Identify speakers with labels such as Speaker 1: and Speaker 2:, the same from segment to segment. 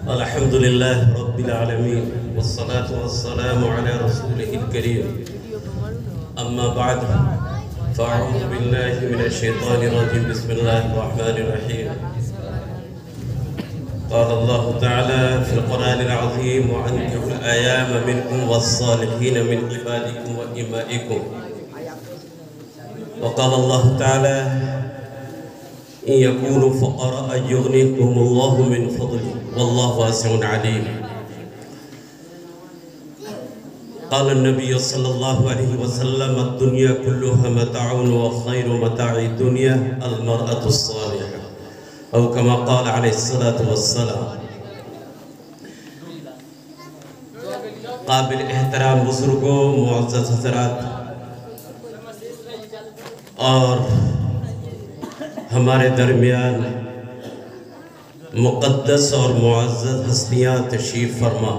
Speaker 1: الحمد لله رب العالمين والصلاة والسلام على رسوله الكريم أما بعد فأعوذ بالله من الشيطان الرجيم بسم الله الرحمن الرحيم قال الله تعالى في القرآن العظيم وأنكحوا الأيام منكم والصالحين من عبادكم وإمائكم وقال الله تعالى إن يكونوا فقراء يغنيكم الله من فضله والله واسع عليم قال النبي صلى الله عليه وسلم الدنيا كلها متاع وخير متاع الدنيا المرأة الصالحة أو كما قال عليه الصلاة والسلام قابل احترام بزرگوں معزز حضرات اور ہمارے درمیان مقدس اور معزز ہستیاں تشریف فرما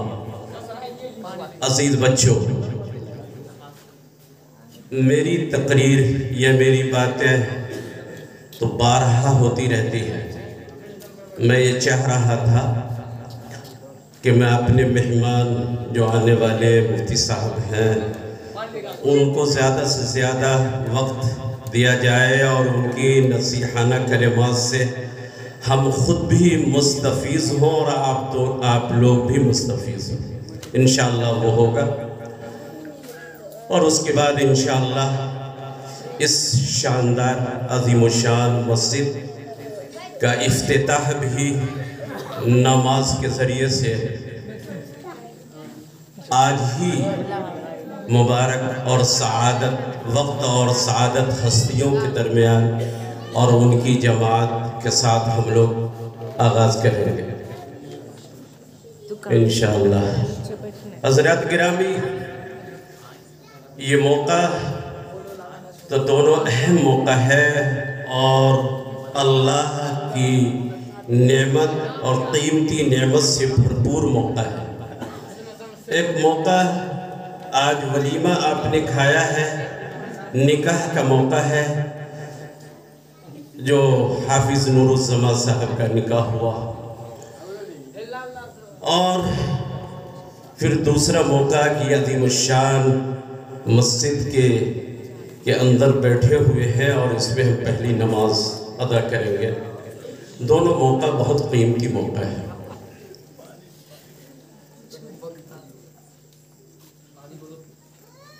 Speaker 1: عزیز بچوں میری تقریر یا میری باتیں تو بارہا ہوتی رہتی ہیں میں یہ چاہ رہا تھا کہ میں اپنے مہمان جو آنے والے مفتی صاحب ہیں ان کو زیادہ سے زیادہ وقت دیا جائے اور ان کی نصیحانہ کلمات سے ہم خود بھی مستفیض ہوں اور آپ لوگ بھی مستفیض ہوں انشاءاللہ وہ ہوگا اور اس کے بعد انشاءاللہ اس شاندار عظیم و شان مسجد کا افتتاح بھی نماز کے ذریعے سے آج ہی مبارک اور سعادت وقت اور سعادت ہستیوں کے درمیان اور ان کی جماعت کے ساتھ ہم لوگ آغاز کریں گے انشاءاللہ حضرات گرامی یہ موقع تو دونوں اہم موقع ہے اور اللہ کی نعمت اور قیمتی نعمت سے بھرپور موقع ہے ایک موقع آج ولیمہ آپ نے کھایا ہے نکاح کا موقع ہے جو حافظ نور الزمان صاحب کا نکاح ہوا اور پھر دوسرا موقع کی عظیم الشان مسجد کے اندر بیٹھے ہوئے ہیں اور اس میں ہم پہلی نماز ادا کریں گے دونوں موقع بہت قیمتی موقع ہے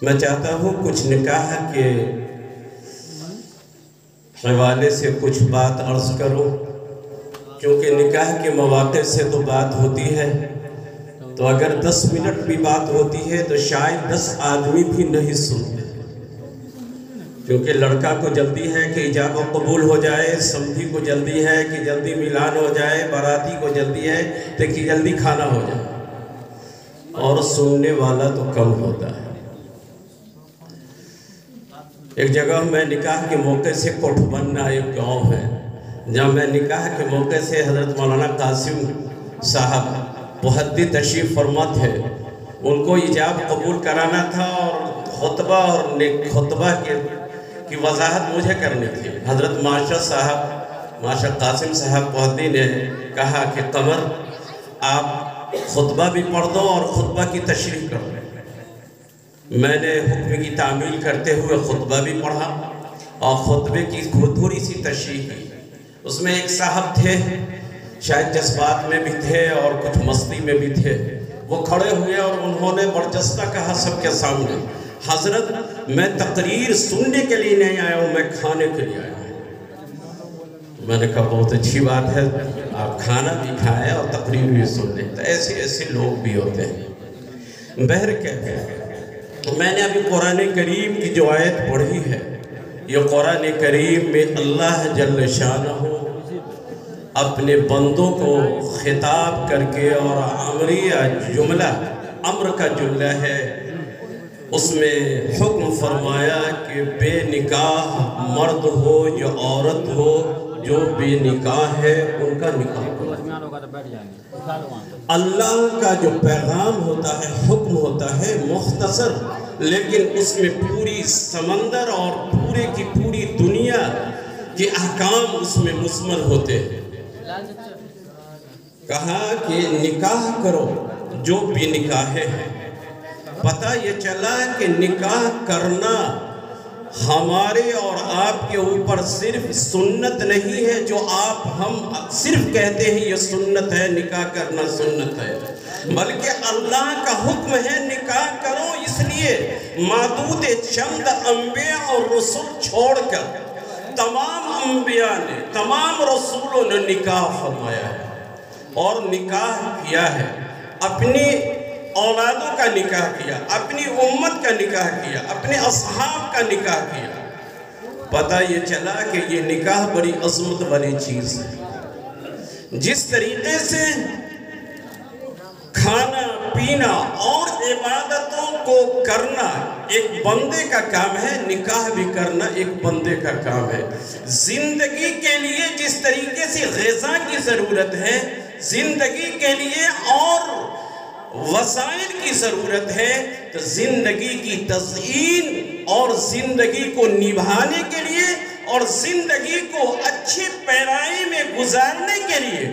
Speaker 1: میں چاہتا ہوں کچھ نکاح کے حوالے سے کچھ بات عرض کروں کیونکہ نکاح کے مواقع سے تو بات ہوتی ہے تو اگر 10 منٹ بھی بات ہوتی ہے تو شاید 10 آدمی بھی نہیں سنتے کیونکہ لڑکا کو جلدی ہے کہ ایجاب و قبول ہو جائے سمدھی کو جلدی ہے کہ جلدی ملان ہو جائے باراتی کو جلدی ہے کہ جلدی کھانا ہو جائے اور سننے والا تو کم ہوتا ہے ایک جگہ میں نکاح کے موقع سے کوٹھ بننا ایک گاؤں ہے جہاں میں نکاح کے موقع سے حضرت مولانا قاسم صاحب محدث تشریف فرما تھے ان کو ایجاب قبول کرانا تھا اور خطبہ کی وضاحت مجھے کرنی تھی حضرت ماشا قاسم صاحب محدث نے کہا کہ قمر آپ خطبہ بھی پڑھ دو اور خطبہ کی تشریح کر دو میں نے حکم کی تعمیل کرتے ہوئے خطبہ بھی پڑھا اور خطبے کی تھوڑی سی تشریح کی اس میں ایک صاحب تھے شاید جذبات میں بھی تھے اور کچھ مستی میں بھی تھے وہ کھڑے ہوئے اور انہوں نے برجستہ کہا سب کے سامنے حضرت میں تقریر سننے کے لیے نہیں آیا ہوں میں کھانے کے لیے آیا ہوں میں نے کہا بہت اچھی بات ہے آپ کھانا بھی کھائیں اور تقریر بھی سن لیں تو ایسے لوگ بھی ہوتے ہیں بہرکیف میں نے ابھی قرآن کریم کی جو آیت پڑھی ہے یہ قرآن کریم میں اللہ جل شانہ اپنے بندوں کو خطاب کر کے اور امر کا جملہ ہے اس میں حکم فرمایا کہ بے نکاح مرد ہو یا عورت ہو جو بے نکاح ہے ان کا نکاح کرو اللہ کا جو پیغام ہوتا ہے حکم ہوتا ہے مختصر لیکن اس میں پوری سمندر اور پورے کی پوری دنیا کے احکام اس میں مشمل ہوتے ہیں کہا کہ نکاح کرو جو بھی نکاحے ہیں۔ پتہ یہ چلا کہ نکاح کرنا ہمارے اور آپ کے اوپر صرف سنت نہیں ہے جو ہم صرف کہتے ہیں یہ سنت ہے، نکاح کرنا سنت ہے، بلکہ اللہ کا حکم ہے نکاح کرو۔ اس لیے معدود چند انبیاء اور رسول چھوڑ کر تمام انبیاء نے، تمام رسولوں نے نکاح فرمایا ہے اور نکاح کیا ہے، اپنی اولادوں کا نکاح کیا، اپنی امت کا نکاح کیا، اپنے اصحاب کا نکاح کیا۔ پتہ یہ چلا کہ یہ نکاح بڑی عظمت والی چیز ہے۔ جس طریقے سے کھانا پینا اور عبادتوں کو کرنا ایک بندے کا کام ہے، نکاح بھی کرنا ایک بندے کا کام ہے۔ زندگی کے لیے جس طریقے سے غذا کی ضرورت ہے، زندگی کے لیے اور وسائل کی ضرورت ہے، تو زندگی کی تزئین اور زندگی کو نبھانے کے لیے اور زندگی کو اچھی پیرائی میں گزارنے کے لیے،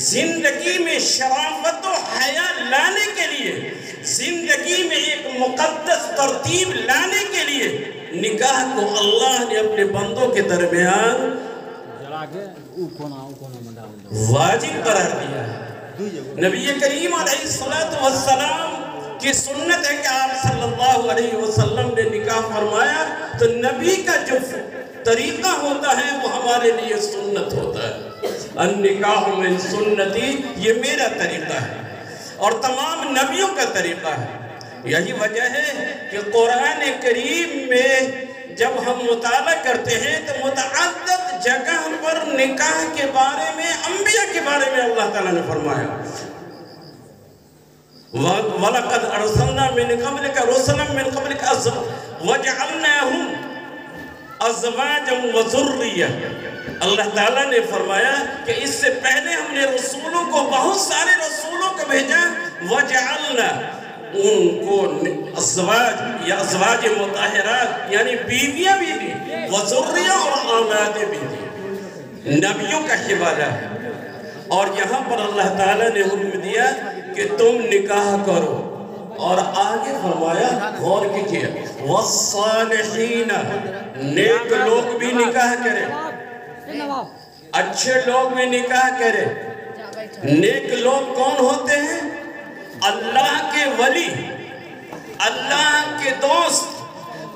Speaker 1: زندگی میں شرافت و حیا لانے کے لیے، زندگی میں ایک مقدس ترتیب لانے کے لیے نکاح کو اللہ نے اپنے بندوں کے درمیان واجب قرار دیا ہے۔ نبی کریم علیہ السلام کی سنت ہے کہ آپ صلی اللہ علیہ وسلم نے نکاح فرمایا تو نبی کا جو طریقہ ہوتا ہے وہ ہمارے لیے سنت ہوتا ہے۔ النکاح من سنتی، یہ میرا طریقہ ہے اور تمام نبیوں کا طریقہ ہے۔ یہی وجہ ہے کہ قرآن کریم میں جب ہم مطالعہ کرتے ہیں تو متعدد جگہ پر نکاح کے بارے میں، انبیاء کے بارے میں اللہ تعالیٰ نے فرمایا وَلَقَدْ أَرْسَلْنَا مِن قَبْلِكَ رُسُلًا مِن قَبْلِكَ وَجَعَلْنَاهُمْ أَزْوَاجًا وَذُرِّيَّةً۔ اللہ تعالیٰ نے فرمایا کہ اس سے پہلے ہم نے رسولوں کو، بہت سارے رسولوں کو بھیجا، وَجَعَلْنَا، ان کو ازواج یا ازواج مطہرات یعنی بیویاں بھی دی، وذریہ اور اولادیں بھی دی، نبیوں کا حوالہ ہے۔ اور یہاں پر اللہ تعالیٰ نے حکم دیا کہ تم نکاح کرو، اور آگے فرمایا، غور کیجئے، والصالحین، نیک لوگ بھی نکاح کریں، اچھے لوگ بھی نکاح کریں۔ نیک لوگ کون ہوتے ہیں؟ اللہ کے ولی، اللہ کے دوست،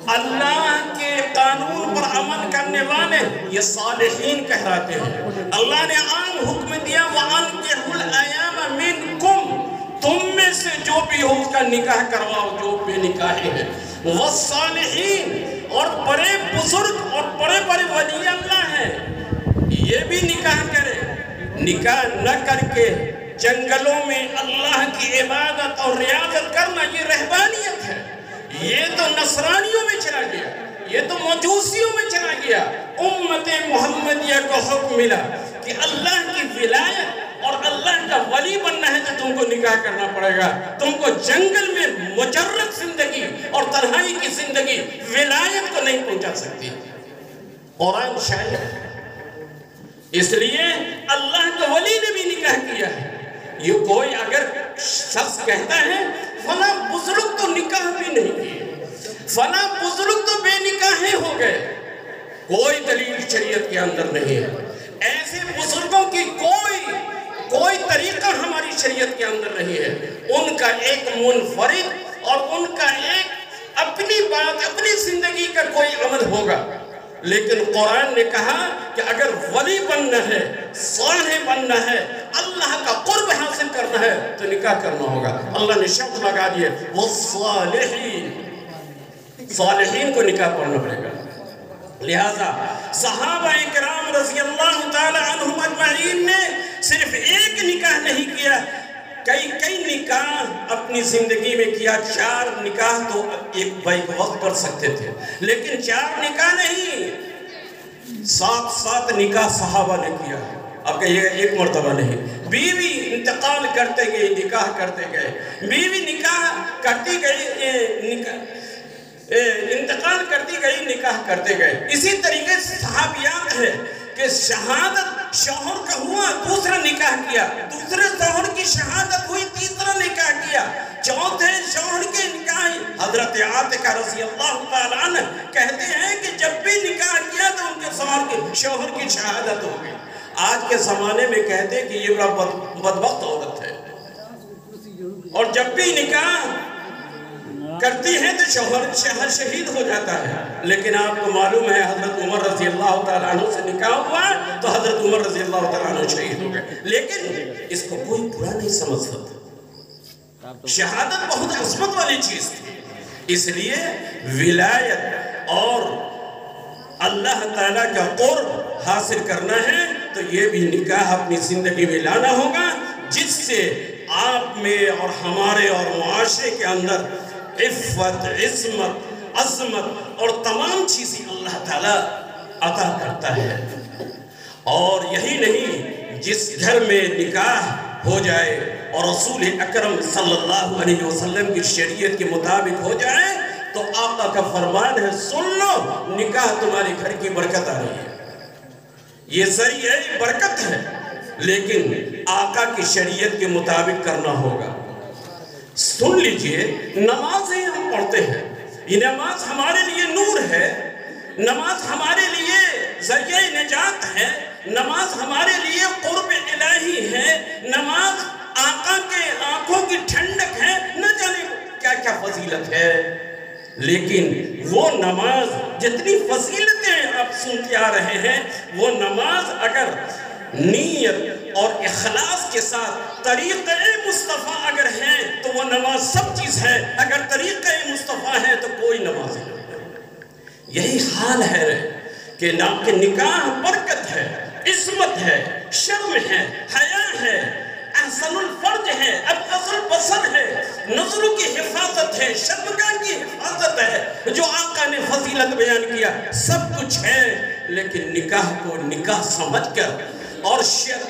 Speaker 1: اللہ کے قانون پر عمل کرنے والے، یہ صالحین کہلاتے ہیں۔ اللہ نے عام حکم دیا وَأَنكِحُوا الْأَيَامَ مِنْكُمْ، تم میں سے جو بھی ہو اس کا نکاح کرواؤ جو بے نکاحی ہے۔ وَالصَّالِحِينَ، اور بڑے بزرگ اور بڑے بڑے ولی اللہ ہیں، یہ بھی نکاح کرے۔ نکاح نہ کر کے جنگلوں میں اللہ کی عبادت اور ریاضت کرنا یہ رہبانیت ہے۔ یہ تو نصرانیوں میں چلا گیا، یہ تو مجوسیوں میں چلا گیا۔ امت محمدیہ کو حکم ملا کہ اللہ کی ولایت اور اللہ کا ولی بننا ہے تو تم کو نکاح کرنا پڑے گا۔ تم کو جنگل میں مجرد زندگی اور تنہائی کی زندگی ولایت کو نہیں پہنچا سکتی۔ قرآن شاہد، اس لیے اللہ کے ولی نے بھی نکاح کیا ہے۔ یہ کوئی اگر شخص کہتا ہے فلاں بزرگ تو نکاح بھی نہیں کیے، فلاں بزرگ تو بے نکاح ہو گئے، کوئی دلیل شریعت کے اندر نہیں ہے۔ ایسے بزرگوں کی کوئی طریقہ ہماری شریعت کے اندر نہیں ہے۔ ان کا ایک منفرد اور ان کا ایک اپنی بات، اپنی زندگی کا کوئی عمل ہوگا، لیکن قرآن نے کہا کہ اگر ولی بننا ہے، صالح بننا ہے، اللہ کا قرب حاصل کرنا ہے تو نکاح کرنا ہوگا۔ اللہ نے شرط لگا دیے والصالحین، صالحین کو نکاح پڑھنا پڑے گا۔ لہذا صحابہ کرام رضی اللہ تعالی عنہم اجمعین نے صرف ایک نکاح نہیں کیا، کئی نکاح اپنی زندگی میں کیا۔ 4 نکاح تو ایک وقت پڑھ سکتے تھے، لیکن 4 نکاح نہیں، 7 نکاح صحابہ نے کیا۔ اب کہیے ایک مرتبہ نہیں، بیوی انتقال کرتے گئے، نکاح کرتے گئے، بیوی نکاح کرتی گئی، انتقال کرتی گئی، نکاح کرتے گئے۔ اسی طریقے سے صحابیات ہے کہ شہادت شوہر کا ہوا، دوسرا نکاح کیا، دوسرے شوہر کی شہادت ہوئی، تیسرا نکاح کیا، چوتھے شوہر کے نکاح. حضرت عاتقہ رضی اللہ تعالیٰ عنہ کہتے ہیں کہ جب بھی نکاح کیا تو ان کے شوہر کی شہادت ہو گئی. آج کے زمانے میں کہتے ہیں کہ یہ بڑا بدبخت عورت ہے، اور جب بھی نکاح کرتی ہے تو شوہر شہید ہو جاتا ہے. لیکن آپ کو معلوم ہے حضرت عمر رضی اللہ تعالیٰ عنہ سے نکاح ہوا تو حضرت عمر رضی اللہ تعالیٰ عنہ شہید ہو گئے. لیکن اس کو کوئی برا نہیں سمجھ سکتا. شہادت بہت عظمت والی چیز تھی. اس لیے ولایت اور اللہ تعالیٰ کا قرب حاصل کرنا ہے تو یہ بھی نکاح اپنی زندگی میں لانا ہوگا، جس سے آپ میں اور ہمارے اور معاشرے کے اندر عفت، عظمت، عظمت اور تمام چیزیں اللہ تعالیٰ عطا کرتا ہے. اور یہی نہیں، جس گھر میں نکاح ہو جائے اور رسول اکرم صلی اللہ علیہ وسلم کی شریعت کے مطابق ہو جائے تو آقا کا فرمان ہے، سن لو، نکاح تمہارے گھر کی برکت آ رہی ہے. یہ ذریعہ برکت ہے، لیکن آقا کی شریعت کے مطابق کرنا ہوگا. سن لیجئے، نمازیں ہم پڑھتے ہیں، یہ نماز ہمارے لیے نور ہے، نماز ہمارے لیے ذریعہ نجات ہے، نماز ہمارے لیے قرب الہی ہے، نماز آقا کے آنکھوں کی ٹھنڈک ہے، نہ جانے کیا کیا فضیلت ہے. لیکن وہ نماز جتنی فضیلتیں آپ سنتے آ رہے ہیں، وہ نماز اگر نیت اور اخلاص کے ساتھ طریقہ مصطفیٰ اگر ہے تو وہ نماز سب چیز ہے. اگر طریقہ مصطفیٰ ہے تو کوئی نماز نہیں. یہی حال ہے کہ نکاح برکت ہے، عصمت ہے، شرم ہے، حیا ہے، احسن الفرج ہے، ابغض البصر ہے، نظروں کی حفاظت ہے، شرمگاہ کی حفاظت ہے. جو آقا نے فضیلت بیان کیا سب کچھ ہے، لیکن نکاح کو نکاح سمجھ کر اور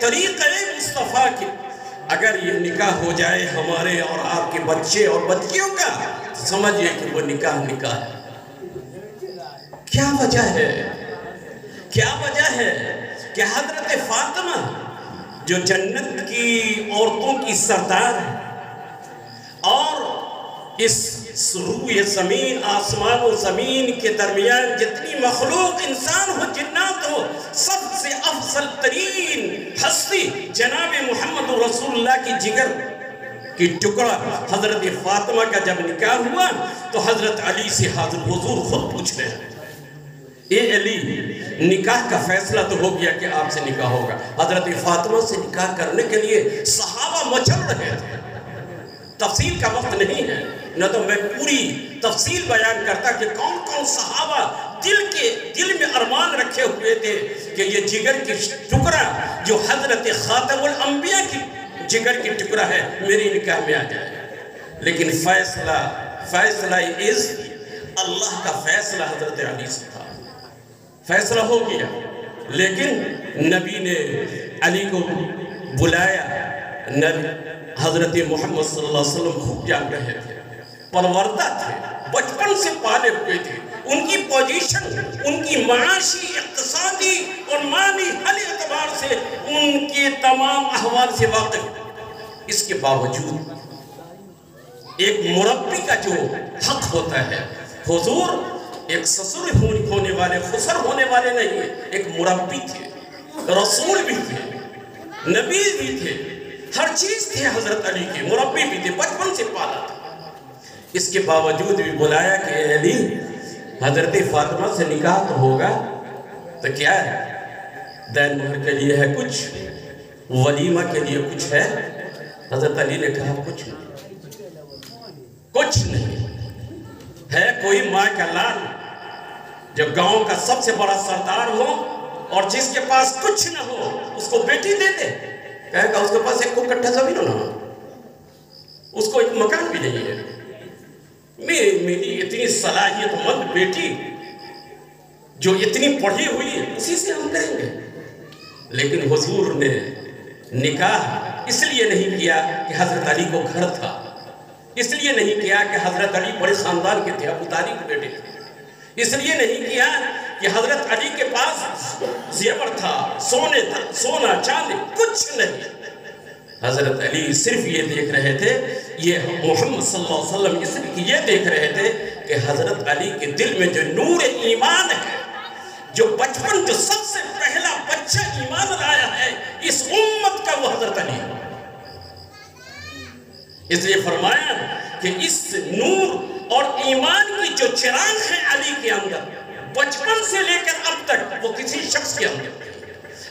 Speaker 1: طریقہ مصطفیٰ کی اگر یہ نکاح ہو جائے ہمارے اور آپ کے بچے اور بچیوں کا، سمجھئے کہ وہ نکاح ہے. کیا وجہ ہے؟ کیا وجہ ہے کہ حضرت فاطمہ جو جنت کی عورتوں کی سردار ہے اور اس روئے زمین، آسمان و زمین کے درمیان جتنی مخلوق، انسان ہو جنات ہو، سب سے افضل ترین ہستی جناب محمد رسول اللہ کی جگر کی ٹکڑا حضرت فاطمہ کا جب نکاح ہوا تو حضرت علی سے حضور خود پوچھ رہے ہیں، اے علی، نکاح کا فیصلہ تو ہو گیا کہ آپ سے نکاح ہوگا. حضرت فاطمہ سے نکاح کرنے کے لیے صحابہ مچل رہے تھے. تفصیل کا وقت نہیں ہے، نہ تو میں پوری تفصیل بیان کرتا کہ کون کون صحابہ دل میں ارمان رکھے ہوئے تھے کہ یہ جگر کی ٹکڑا جو حضرت خاتم الانبیاء کی جگر کی ٹکڑا ہے میری نکاح میں آ جائے. لیکن فیصلہ اللہ کا فیصلہ حضرت علی سے تھا. فیصلہ ہو گیا، لیکن نبی نے علی کو بلایا. حضرت محمد صلی اللہ علیہ وسلم خوب جان رہے تھے، پروردہ تھے، بچپن سے پالے ہوئے تھے. ان کی پوزیشن، ان کی معاشی، اقتصادی اور مالی ہر اعتبار سے ان کے تمام احوال سے واقف. اس کے باوجود ایک مربی کا جو حق ہوتا ہے، حضور ایک سسر ہونے والے، خسر ہونے والے نہیں ہیں، ایک مربی تھے، رسول بھی تھے، نبی بھی تھے، ہر چیز تھے. حضرت علی کے مربی بھی تھے، بچپن سے پالا تھا. اس کے باوجود بھی بلایا کہ اے علی، حضرت فاطمہ سے نکاح تو ہوگا تو کیا ہے؟ دین مہر کے لیے ہے کچھ، ولیمہ کے لیے کچھ ہے؟ حضرت علی نے کہا کچھ نہیں ہے. کوئی ماں کا لال جو گاؤں کا سب سے بڑا سردار ہو اور جس کے پاس کچھ نہ ہو اس کو بیٹی دے دے؟ کہے گا اس کے پاس ایک کٹھا زمین ہو نا، اس کو ایک مکان بھی نہیں ہے. میری اتنی صلاحیت مند بیٹی جو اتنی پڑھی ہوئی اسی سے ہم کریں گے. لیکن حضور نے نکاح اس لیے نہیں کیا کہ حضرت علی کو گھر تھا، اس لیے نہیں کیا کہ حضرت علی بڑے خاندان کے تھے، ابو طالب کے بیٹے تھے، اس لیے نہیں کیا کہ حضرت علی کے پاس زیور تھا، سونا چاندی کچھ نہیں. حضرت علی صرف یہ دیکھ رہے تھے، یہ محمد صلی اللہ علیہ وسلم صرف یہ دیکھ رہے تھے کہ حضرت علی کے دل میں جو نور ایمان ہے، جو بچپن جو سب سے پہلا بچہ ایمان لایا ہے اس امت کا، وہ حضرت علی ہے. اس لیے فرمایا کہ اس نور اور ایمان کی جو چراغ ہے علی کے اندر، بچپن سے لے کر اب تک وہ کسی شخص کے اندر.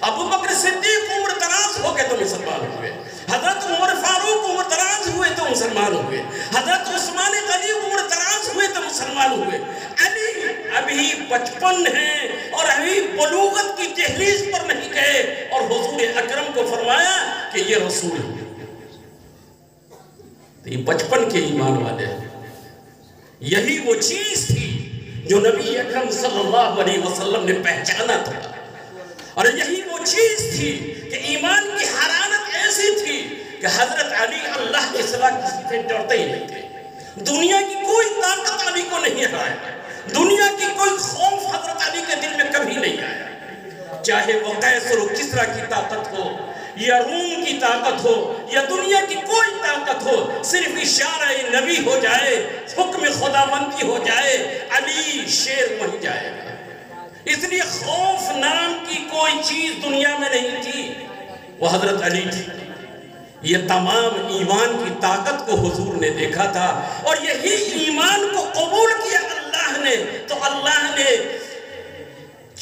Speaker 1: ابو بکر صدیق عمر دراز ہو کے تو مسلمان ہوئے، حضرت عمر فاروق عمر دراز ہوئے تو مسلمان ہوئے، حضرت عثمان غنی عمر دراز ہوئے تو مسلمان ہوئے. علی ابھی بچپن ہے اور ابھی بلوغت کی دہلیز پر نہیں گئے، اور حضور اکرم کو فرمایا کہ یہ رسول ہے. تو یہ بچپن کے ایمان والے ہیں. یہی وہ چیز تھی جو نبی اکرم صلی اللہ علیہ وسلم نے پہچانا تھا، اور یہی وہ چیز تھی کہ ایمان کی حرارت ایسی تھی کہ حضرت علی اللہ کے سوا کسی سے ڈرتے ہی نہیں تھے. دنیا کی کوئی طاقت علی کو نہیں ہرایا، دنیا کی کوئی خوف حضرت علی کے دل میں کبھی نہیں آیا. چاہے وہ قیصر و کسریٰ کی طاقت ہو، یا روم کی طاقت ہو، یا دنیا کی کوئی طاقت ہو، صرف اشارہ نبی ہو جائے، حکم خداوندی ہو جائے، علی شیر وہیں جائے گا. اس لیے خوف نام کی کوئی چیز دنیا میں نہیں تھی، وہ حضرت علی تھی. یہ تمام ایمان کی طاقت کو حضور نے دیکھا تھا، اور یہی ایمان کو قبول کیا اللہ نے. تو اللہ نے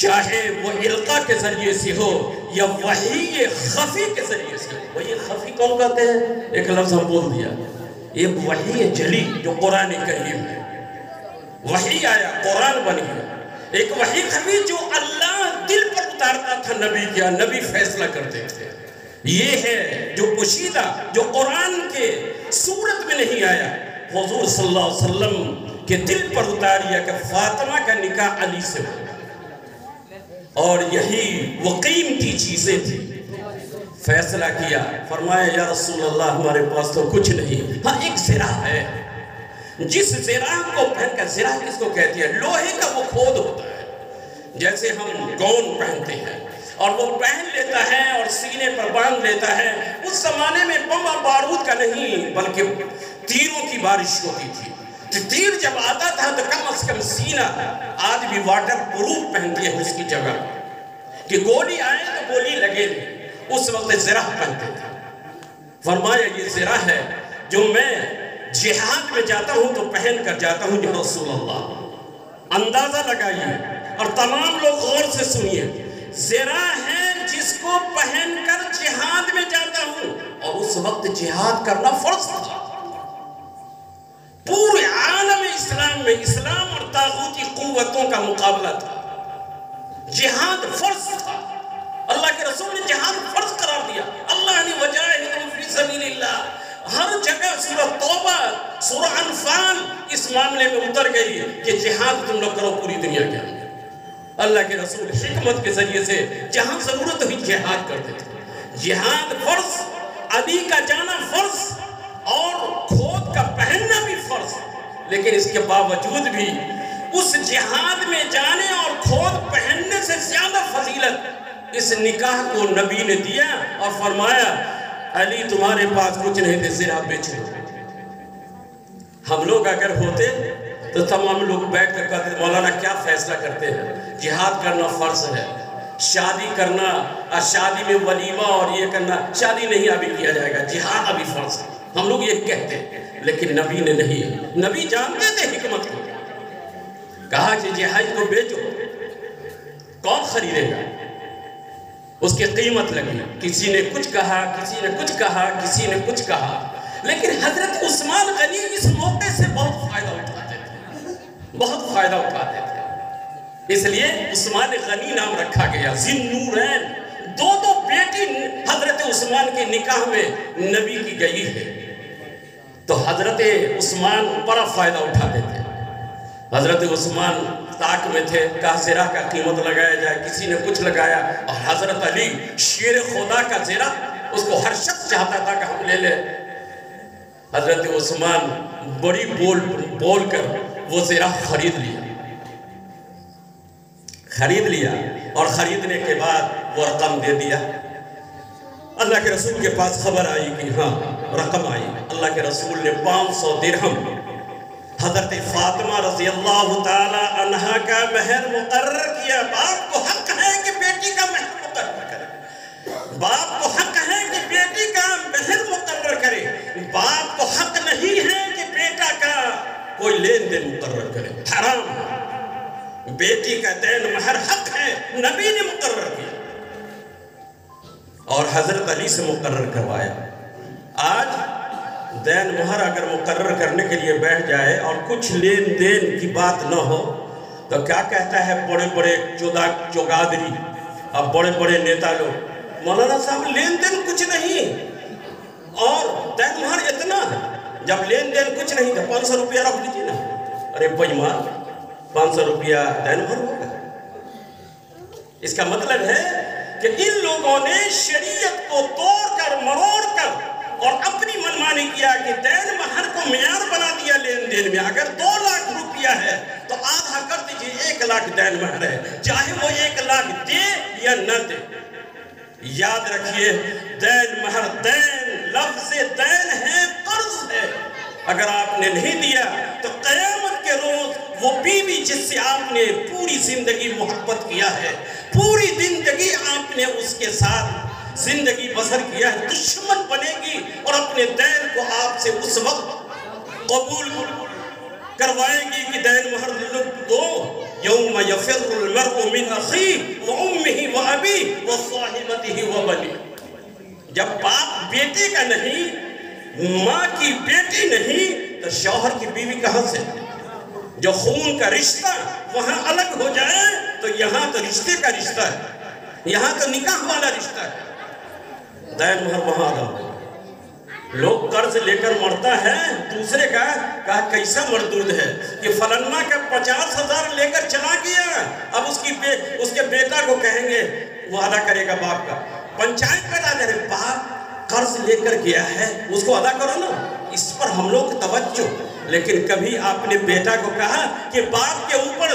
Speaker 1: چاہے وہ علقہ کے ذریعے سے ہو یا وحی خفی کے ذریعے سے ہو. وحی خفی کون کہتے ہیں؟ ایک لفظ ہم بول دیا. ایک وحی جلی جو قرآن کریم ہے، وحی آیا قرآن بن گیا. ایک وحی خفی جو اللہ دل پر اتارتا تھا نبی کیا، نبی فیصلہ کرتے تھے. یہ ہے جو پوشیدہ، جو قرآن کے صورت میں نہیں آیا، حضور صلی اللہ علیہ وسلم کے دل پر اتاریا کہ فاطمہ کا نکاح علی سے ہو. اور یہی وہ قیمتی چیزیں تھی. فیصلہ کیا، فرمایا یا رسول اللہ ہمارے پاس تو کچھ نہیں، ہاں ایک زرہ ہے. جس زرہ کو پہن کر، زرہ کس کو کہتی ہے؟ لوہے کا وہ کھود ہوتا ہے. جیسے ہم گون پہنتے ہیں اور وہ پہن لیتا ہے اور سینے پر باندھ لیتا ہے. اس زمانے میں بم اور بارود کا نہیں بلکہ تیروں کی بارش ہوتی تھی. تیر جب آتا تھا تو کم از کم سینہ، آج بھی واٹر پروف پہنتی ہے اس کی جگہ کہ گولی آئے تو گولی لگے نہیں. اس وقت زرہ پہنتے تھے. فرمایا یہ زرہ ہے جو میں جہاد میں جاتا ہوں تو پہن کر جاتا ہوں یا رسول اللہ. اندازہ لگائیے اور تمام لوگ غور سے سنیے. زرہ ہے جس کو پہن کر جہاد میں جاتا ہوں، اور اس وقت جہاد کرنا فرض تھا. پورے عالم اسلام میں اسلام اور طاغوتی قوتوں کا مقابلہ تھا. جہاد فرض تھا. اللہ کے رسول نے جہاد فرض قرار دیا. اللہ نے وجاہدوا فی سبیل اللہ، ہر جگہ سورہ توبہ، سورہ انفال اس معاملے میں اتر گئی کہ جہاد تم لوگ کرو پوری دنیا کے اندر. اللہ کے رسول حکمت کے ذریعے سے جہاں ضرورت ہوئی جہاد کرتے تھے. جہاد فرض، علی کا جانا فرض، اور کھود کا پہننا بھی فرض. لیکن اس کے باوجود بھی اس جہاد میں جانے اور کھود پہننے سے زیادہ فضیلت اس نکاح کو نبی نے دیا اور فرمایا علی تمہارے پاس کچھ نہیں تھے، زرہ بیچ لو. ہم لوگ اگر ہوتے تو تمام لوگ بیٹھ کر کہتے مولانا کیا فیصلہ کرتے ہیں؟ جہاد کرنا فرض ہے، شادی کرنا، شادی میں ولیمہ اور یہ کرنا، شادی نہیں ابھی کیا جائے گا، جہاد ابھی فرض ہے. ہم لوگ یہ کہتے ہیں، لیکن نبی نے نہیں. نبی جانتے تھے حکمت کو. کہا کہ جہاد کو بیچو، کون خریدے گا؟ اس کی قیمت لگی. کسی نے کچھ کہا، کسی نے کچھ کہا، کسی نے کچھ کہا. لیکن حضرت عثمان غنی اس موقع سے بہت فائدہ اٹھاتے تھے، بہت فائدہ اٹھاتے تھے. اس لیے عثمان غنی نام رکھا گیا. ذی النورین، دو بیٹی حضرت عثمان کے نکاح میں نبی کی گئی ہے. تو حضرت عثمان بڑا فائدہ اٹھاتے تھے. حضرت عثمان طاق میں تھے، کہا زرہ کا قیمت لگایا جائے. کسی نے کچھ لگایا، اور حضرت علی شیر خدا کا زرہ اس کو ہر شخص چاہتا تھا کہ ہم لے لیں. حضرت عثمان بڑی بول کر وہ زرہ خرید لیا. خرید لیا اور خریدنے کے بعد وہ رقم دے دیا۔ اللہ کے رسول کے پاس خبر آئی کہ ہاں رقم آئی۔ اللہ کے رسول نے 500 درہم حضرت فاطمہ رضی اللہ تعالی عنہا کا مہر مقرر کیا۔ باپ کو حق ہے کہ بیٹی کا مہر مقرر کرے، باپ کو حق ہے کہ بیٹی کا مہر مقرر کرے، باپ کو حق نہیں ہے کہ بیٹا کا کوئی لین دین مقرر کرے، حرام ہے۔ بیٹی کا دین مہر حق ہے، نبی نے مقرر کیا اور حضرت علی سے مقرر کروایا۔ آج دین مہر اگر مقرر کرنے کے لیے بیٹھ جائے اور کچھ لین دین کی بات نہ ہو تو کیا کہتا ہے بڑے بڑے چوگادری، اب بڑے بڑے نیتا لوگ، مولانا صاحب لین دین کچھ نہیں اور دین مہر اتنا ہے۔ جب لین دین کچھ نہیں تو 500 روپیہ رکھ دیجیے نا۔ ارے بےمان، 500 روپیہ دین مہر ہوگا؟ اس کا مطلب ہے کہ ان لوگوں نے شریعت کو توڑ کر مروڑ کر اور اپنی منمانی کیا کہ دین مہر کو معیار بنا دیا لین دین میں۔ اگر 2 لاکھ روپیہ ہے تو آدھا کر دیجئے 1 لاکھ دین مہر ہے، چاہے وہ 1 لاکھ دے یا نہ دے۔ یاد رکھیے دین مہر، دین لفظ دین ہے، قرض ہے۔ اگر آپ نے نہیں دیا تو قیامت کے روز وہ بیوی جس سے آپ نے پوری زندگی محبت کیا ہے، پوری زندگی آپ نے اس کے ساتھ زندگی بسر کیا ہے، دشمن بنے گی اور اپنے دین کو آپ سے اس وقت قبول کروائے گی کہ دین مہر دو۔ یوم یفر المرء من اخیہ وامہ وابیہ وصاحبتہ وبنیہ۔ جب باپ بیٹے کا نہیں، ماں کی بیٹی نہیں تو شوہر کی بیوی کہاں سے؟ جو خون کا رشتہ وہاں الگ ہو جائے تو یہاں تو رشتے کا رشتہ ہے، یہاں تو نکاح والا رشتہ ہے۔ دین مہر وہاں آدھا لوگ قرض لے کر مرتا ہے، دوسرے کا کہا کیسا مردود ہے کہ فلنما کا 50,000 لے کر چلا گیا، اب اس کے بیٹا کو کہیں گے وہ ادا کرے گا باپ کا۔ پنچایت پیدا کرے، باپ قرض لے کر گیا ہے اس کو ادا کرو نا، اس پر ہم لوگ توجہ۔ لیکن کبھی آپ نے بیٹا کو کہا کہ باپ کے اوپر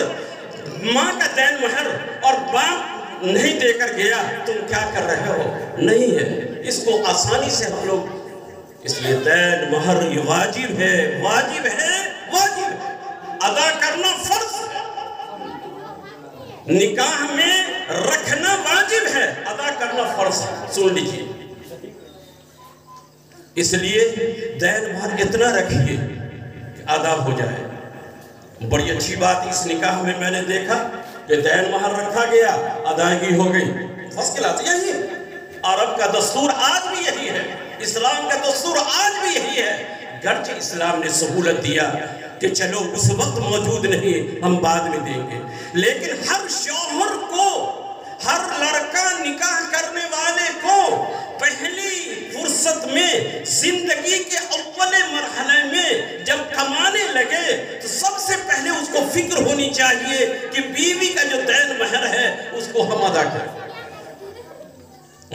Speaker 1: ماں کا دین مہر اور باپ نہیں دے کر گیا، تم کیا کر رہے ہو؟ نہیں ہے۔ اس کو آسانی سے ہم لوگ، اس لیے دین مہر یہ واجب ہے، واجب ہے، واجب ہے، ادا کرنا فرض ہے۔ نکاح میں رکھنا واجب ہے، ادا کرنا فرض ہے۔ سن لیجیے، اس لیے دین مہر اتنا رکھیے کہ ادا ہو جائے۔ بڑی اچھی بات اس نکاح میں نے دیکھا کہ دین مہر رکھا گیا، ادائیگی ہو گئی، فرسٹ کلاس۔ یہی ہے عرب کا دستور، آج بھی یہی ہے، اسلام کا دستور آج بھی یہی ہے۔ گرچہ اسلام نے سہولت دیا کہ چلو اس وقت موجود نہیں، ہم بعد میں دیں گے، لیکن ہر شوہر کو، ہر لڑکا نکاح کرنے والے کو پہلی فرصت میں، زندگی کے اول مرحلے میں جب کمانے لگے تو سب سے پہلے اس کو فکر ہونی چاہیے کہ بیوی کا جو دین مہر ہے اس کو ہم ادا کریں،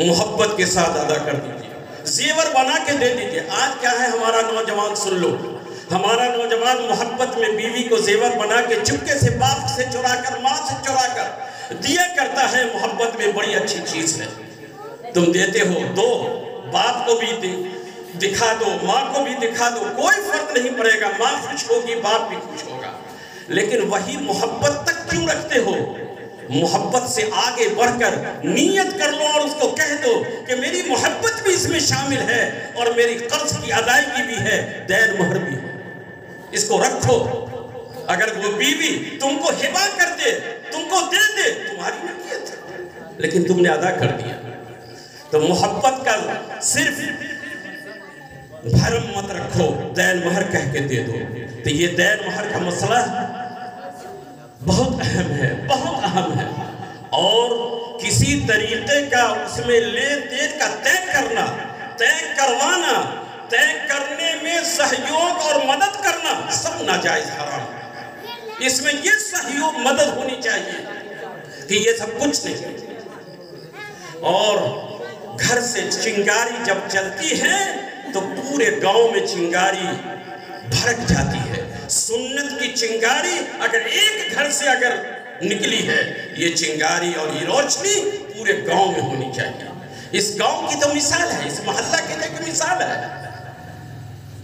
Speaker 1: محبت کے ساتھ ادا کر دیجیے، زیور بنا کے دے دیجیے۔ آج کیا ہے ہمارا نوجوان، سن لو، ہمارا نوجوان محبت میں بیوی کو زیور بنا کے چپکے سے باپ سے چرا کر، ماں سے چرا کر دیا کرتا ہے۔ محبت میں بڑی اچھی چیز ہے، تم دیتے ہو، دو، باپ کو بھی دکھا دو، ماں کو بھی دکھا دو، کوئی فرق نہیں پڑے گا، ماں خوش ہوگی، باپ بھی خوش ہوگا۔ لیکن وہی محبت تک کیوں رکھتے ہو؟ محبت سے آگے بڑھ کر نیت کر لو اور اس کو کہہ دو کہ میری محبت بھی اس میں شامل ہے اور میری قرض کی ادائیگی بھی ہے، دین مہر بھی ہے، اس کو رکھو۔ اگر وہ بیوی تم کو ہبہ کر دے، تم کو دے دے، تمہاری ملکیت ہے، لیکن تم نے ادا کر دیا، تو محبت کا صرف بھرم مت رکھو، دین مہر کہہ کے دے دو۔ تو یہ دین مہر کا مسئلہ بہت اہم ہے، بہت اہم ہے، اور کسی طریقے کا اس میں لین دین کا طے کرنا، طے کروانا، طے کرنے میں سہیوگ اور مدد کرنا سب ناجائز حرام ہے۔ اس میں یہ سہیوگ مدد ہونی چاہیے کہ یہ سب کچھ نہیں۔ اور گھر سے چنگاری جب چلتی ہے تو پورے گاؤں میں چنگاری بھڑک جاتی ہے۔ سنت کی چنگاری اگر ایک گھر سے اگر نکلی ہے، یہ چنگاری اور یہ روشنی پورے گاؤں میں ہونی چاہیے۔ اس گاؤں کی تو مثال ہے، اس محلہ کی تو ایک مثال ہے۔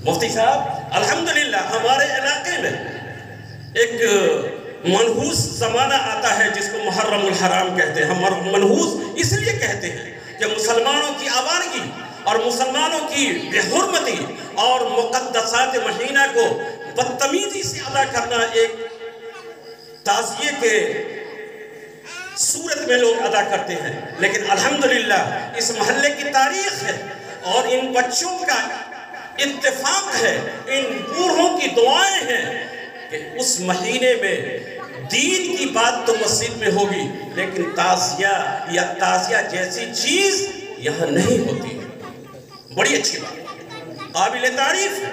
Speaker 1: مفتی صاحب الحمدللہ ہمارے علاقے میں ایک منحوس زمانہ آتا ہے جس کو محرم الحرام کہتے ہیں۔ ہم منحوس اس لیے کہتے ہیں کہ مسلمانوں کی آوارگی اور مسلمانوں کی بے حرمتی اور مقدسات مہینہ کو بدتمیزی سے ادا کرنا ایک تعزیے کے صورت میں لوگ ادا کرتے ہیں، لیکن الحمدللہ اس محلے کی تاریخ ہے اور ان بچوں کا اتفاق ہے، ان بوڑھوں کی دعائیں ہیں کہ اس مہینے میں دین کی بات تو مسجد میں ہوگی لیکن تعزیہ یا تعزیہ جیسی چیز یہاں نہیں ہوتی۔ بڑی اچھی بات، قابل تعریف ہے۔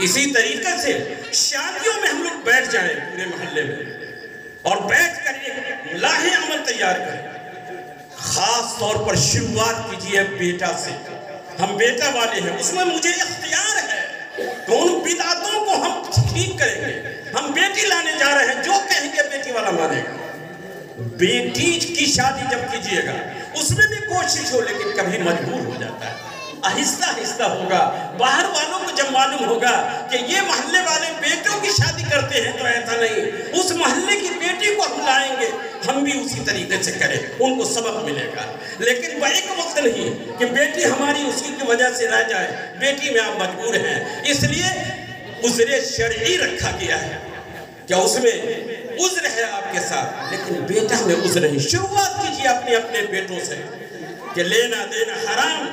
Speaker 1: اسی طریقے سے شادیوں میں ہم لوگ بیٹھ جائیں پورے محلے میں اور بیٹھ کر ایک لاہے عمل تیار کریں۔ خاص طور پر شروعات کیجئے بیٹا سے، ہم بیٹا والے ہیں، اس میں مجھے اختیار ہے کہ ان بدعتوں کو ہم ٹھیک کریں گے۔ ہم بیٹی لانے جا رہے ہیں، جو کہیں گے بیٹی والا مانے گا۔ بیٹی کی شادی جب کیجئے گا اس میں بھی کوشش ہو، لیکن کبھی مجبور ہو جاتا ہے، آہستہ آہستہ ہوگا۔ باہر والوں کو جب معلوم ہوگا کہ یہ محلے والے بیٹوں کی شادی کرتے ہیں تو ایسا نہیں، اس محلے کی بیٹی کو ہم لائیں گے، ہم بھی اسی طریقے سے کریں، ان کو سبق ملے گا۔ لیکن وہ ایک وقت نہیں کہ بیٹی ہماری اسی کی وجہ سے رہ جائے، بیٹی میں آپ مجبور ہیں، اس لیے عذر شرعی رکھا گیا ہے کہ اس میں عذر ہے آپ کے ساتھ، لیکن بیٹا میں عذر نہیں۔ شروعات کیجئے اپنے بیٹوں سے کہ لینا دینا حرام،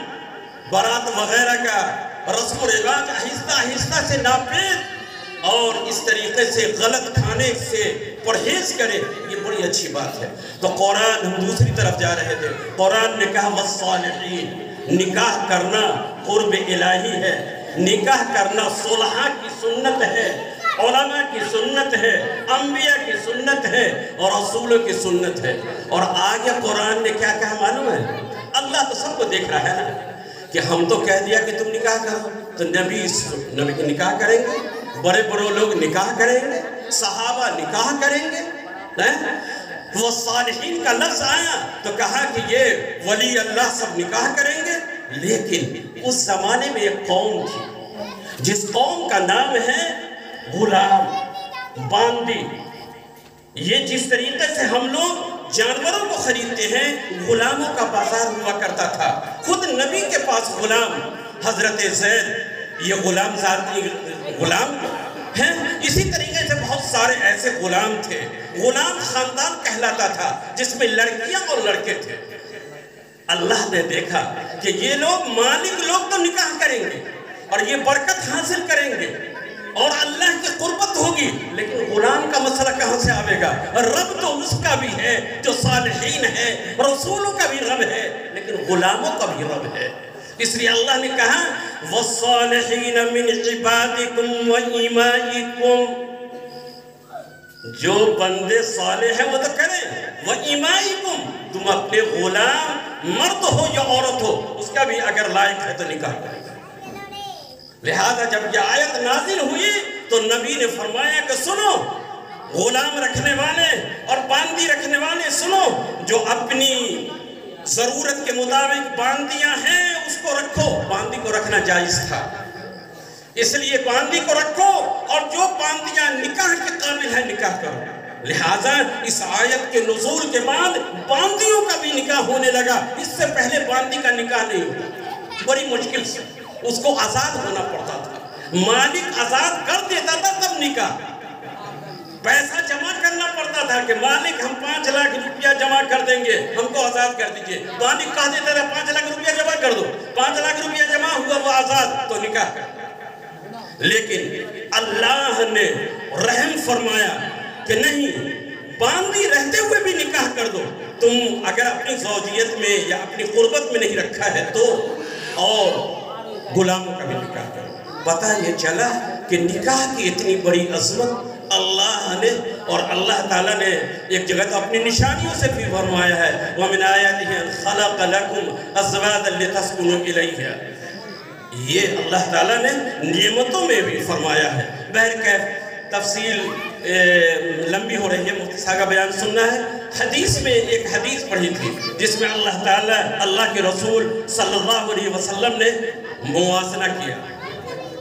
Speaker 1: بارات وغیرہ کا رسم و رواج آہستہ آہستہ سے ناپید اور اس طریقے سے غلط کھانے سے پرہیز کرے، یہ بڑی اچھی بات ہے۔ تو قرآن، ہم دوسری طرف جا رہے تھے، قرآن نے کہا والصالحین، نکاح کرنا قرب الہی ہے، نکاح کرنا صلحاء کی سنت ہے، علماء کی سنت ہے، انبیاء کی سنت ہے اور رسولوں کی سنت ہے۔ اور آگے قرآن نے کیا کہا معلوم ہے؟ اللہ تو سب کو دیکھ رہا ہے نا، کہ ہم تو کہہ دیا کہ تم نکاح کرو تو نبی کو نکاح کریں گے، بڑے بڑے لوگ نکاح کریں گے، صحابہ نکاح کریں گے۔ وہ صالحین کا لفظ آیا تو کہا کہ یہ ولی اللہ سب نکاح کریں گے، لیکن اس زمانے میں ایک قوم تھی جس قوم کا نام ہے غلام، باندی۔ یہ جس طریقے سے ہم لوگ جانوروں کو خریدتے ہیں، غلاموں کا بازار ہوا کرتا تھا۔ خود نبی کے پاس غلام حضرت زید، یہ غلام ذاتی غلام ہیں۔ اسی طریقے سے بہت سارے ایسے غلام تھے، غلام خاندان کہلاتا تھا جس میں لڑکیاں اور لڑکے تھے۔ اللہ نے دیکھا کہ یہ لوگ مالک لوگ تو نکاح کریں گے اور یہ برکت حاصل کریں گے اور اللہ کی قربت ہوگی، لیکن غلام کا مسئلہ کہاں سے آئے گا؟ رب تو اس کا بھی ہے جو صالحین ہے، رسولوں کا بھی رب ہے، لیکن غلاموں کا بھی رب ہے۔ اس لیے اللہ نے کہا وَالصَّالِحِينَ مِنْ عِبَادِكُمْ وَإِمَائِكُمْ، جو بندے صالح ہیں وہ تو کریں، وَإِمَائِكُمْ، تم اپنے غلام مرد ہو یا عورت ہو اس کا بھی اگر لائق ہے تو نکاح کریں۔ لہذا جب یہ آیت نازل ہوئی تو نبی نے فرمایا کہ سنو غلام رکھنے والے اور باندی رکھنے والے، سنو جو اپنی ضرورت کے مطابق باندیاں ہیں اس کو رکھو۔ باندی کو رکھنا جائز تھا، اس لیے باندی کو رکھو، اور جو باندیاں نکاح کے قابل ہیں نکاح کرو۔ لہٰذا اس آیت کے نزول کے بعد باندیوں کا بھی نکاح ہونے لگا، اس سے پہلے باندی کا نکاح نہیں ہوتا، بڑی مشکل سے اس کو آزاد ہونا پڑتا تھا، مالک آزاد کر دیتا تھا تب نکاح، پیسہ جمع کرنا پڑتا تھا کہ مالک ہم 5 لاکھ روپیہ جمع کر دیں گے، ہم کو آزاد کر دیجئے۔ مالک کہہ دیتا تھا 5 لاکھ روپیہ جمع کر دو، 5 لاکھ روپیہ جمع ہوا وہ آزاد تو نکاح کر۔ لیکن اللہ نے رحم فرمایا کہ نہیں، باندی رہتے ہوئے بھی نکاح کر دو، تم اگر اپنی زوجیت میں یا اپنی قربت میں نہیں رکھا ہے تو، اور غلاموں کا بھی نکاح کرو۔ پتہ یہ چلا کہ نکاح کی اتنی بڑی عظمت اللہ نے، اور اللہ تعالیٰ نے ایک جگہ تو اپنی نشانیوں سے بھی فرمایا ہے وَمِنْ آيَاتِهِ أَنْ خَلَقَ لَكُمْ أَزْوَاجًا لِتَسْكُنُوا إِلَيْهَا، یہ اللہ تعالیٰ نے نعمتوں میں بھی فرمایا ہے۔ بہرکیف تفصیل لمبی ہو رہی ہے، مفتی صاحب کا بیان سننا ہے۔ حدیث میں ایک حدیث پڑھی تھی جس میں اللہ تعالیٰ، اللہ کے رسول صلی اللہ علیہ وسلم نے موازنہ کیا۔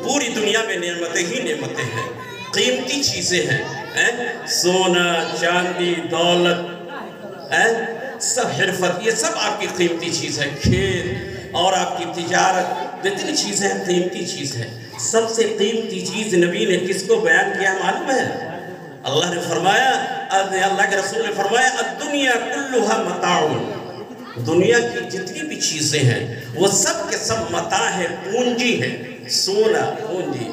Speaker 1: پوری دنیا میں نعمتیں ہی نعمتیں ہیں، قیمتی چیزیں ہیں، سونا، چاندی، دولت، سب حرفت، یہ سب آپ کی قیمتی چیز ہے۔ کھیت اور آپ کی تجارت، جتنی چیزیں ہیں قیمتی چیز ہے۔ سب سے قیمتی چیز نبی نے کس کو بیان کیا معلوم ہے؟ اللہ نے فرمایا، اللہ کے رسول نے فرمایا الدنیا کلھا متاع، دنیا کی جتنی بھی چیزیں ہیں وہ سب کے سب متاع ہے، پونجی ہے۔ سونا پونجی،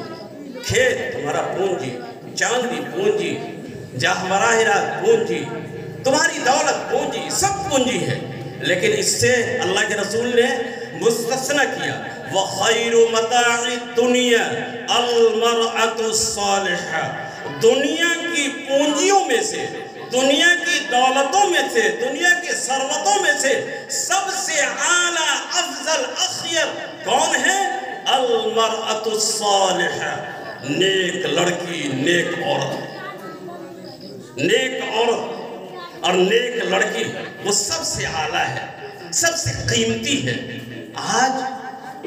Speaker 1: کھیت تمہارا پونجی، چاندی پونجی، جواہرات پونجی، تمہاری دولت پونجی، سب پونجی ہے۔ لیکن اس سے اللہ کے رسول نے مستثنی کیا، وَخَيْرُ مَتَاعِ الدُّنْيَا الْمَرْأَةُ الصَّالِحَةُ، دنیا کی پونجیوں میں سے، دنیا کی دولتوں میں سے، دنیا کی ثروتوں میں سے سب سے اعلیٰ، افضل، اخیر کون ہے؟ المرأة الصالحہ، نیک لڑکی، نیک عورت، نیک عورت اور نیک لڑکی وہ سب سے اعلیٰ ہے، سب سے قیمتی ہے۔ آج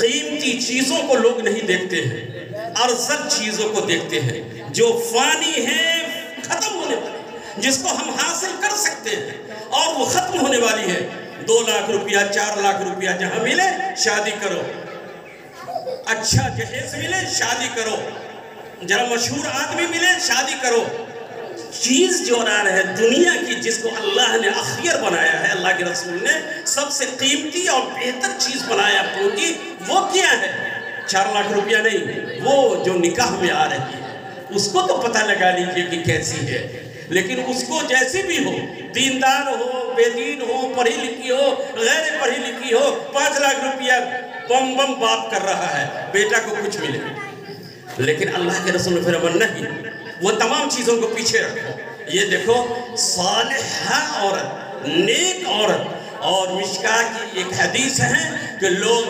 Speaker 1: قیمتی چیزوں کو لوگ نہیں دیکھتے ہیں، ارزل چیزوں کو دیکھتے ہیں جو فانی ہے، ختم ہونے والی، جس کو ہم حاصل کر سکتے ہیں اور وہ ختم ہونے والی ہے۔ 2 لاکھ روپیہ، 4 لاکھ روپیہ جہاں ملے شادی کرو، اچھا جہیز ملے شادی کرو، ذرا مشہور آدمی ملے شادی کرو۔ چیز جو ہے دنیا کی، جس کو اللہ نے اخیر بنایا ہے، اللہ کے رسول نے سب سے قیمتی اور بہتر چیز بنایا پونجی، وہ کیا ہے؟ 4 لاکھ روپیہ نہیں، وہ جو نکاح میں آ رہی ہے اس کو تو پتہ لگا لیجئے کہ کیسی ہے، لیکن اس کو جیسی بھی ہو، دیندار ہو، بے دین ہو، پڑھی لکھی ہو، غیر پڑھی لکھی ہو، 5 لاکھ روپیہ بم بم باپ کر رہا ہے، بیٹا کو کچھ ملے، لیکن اللہ کے رسول نے فرمایا نہیں، وہ تمام چیزوں کو پیچھے رکھو، یہ دیکھو صالحہ عورت، نیک عورت۔ اور مشکاہ کی ایک حدیث ہے کہ لوگ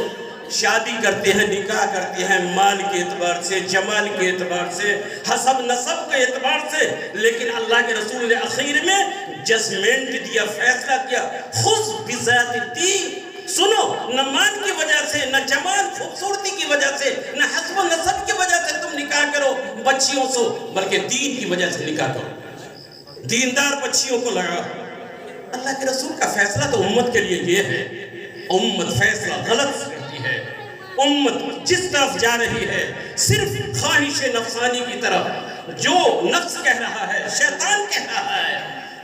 Speaker 1: شادی کرتے ہیں، نکاح کرتے ہیں مال کے اعتبار سے، جمال کے اعتبار سے، حسب نسب کے اعتبار سے، لیکن اللہ کے رسول نے اخیر میں ججمنٹ دیا، فیصلہ کیا، خذ بذات الدین، سنو، نہ مال کی وجہ سے، نہ جمال خوبصورتی کی وجہ سے، نہ حسب نسب کی وجہ سے تم نکاح کرو بچیوں سے، بلکہ دین کی وجہ سے نکاح کرو، دیندار بچیوں کو لگا۔ اللہ کے رسول کا فیصلہ تو امت کے لیے یہ ہے، امت فیصلہ غلط کرتی ہے، امت جس طرف جا رہی ہے صرف خواہش نفسانی کی طرف، جو نفس کہہ رہا ہے، شیطان کہہ رہا ہے،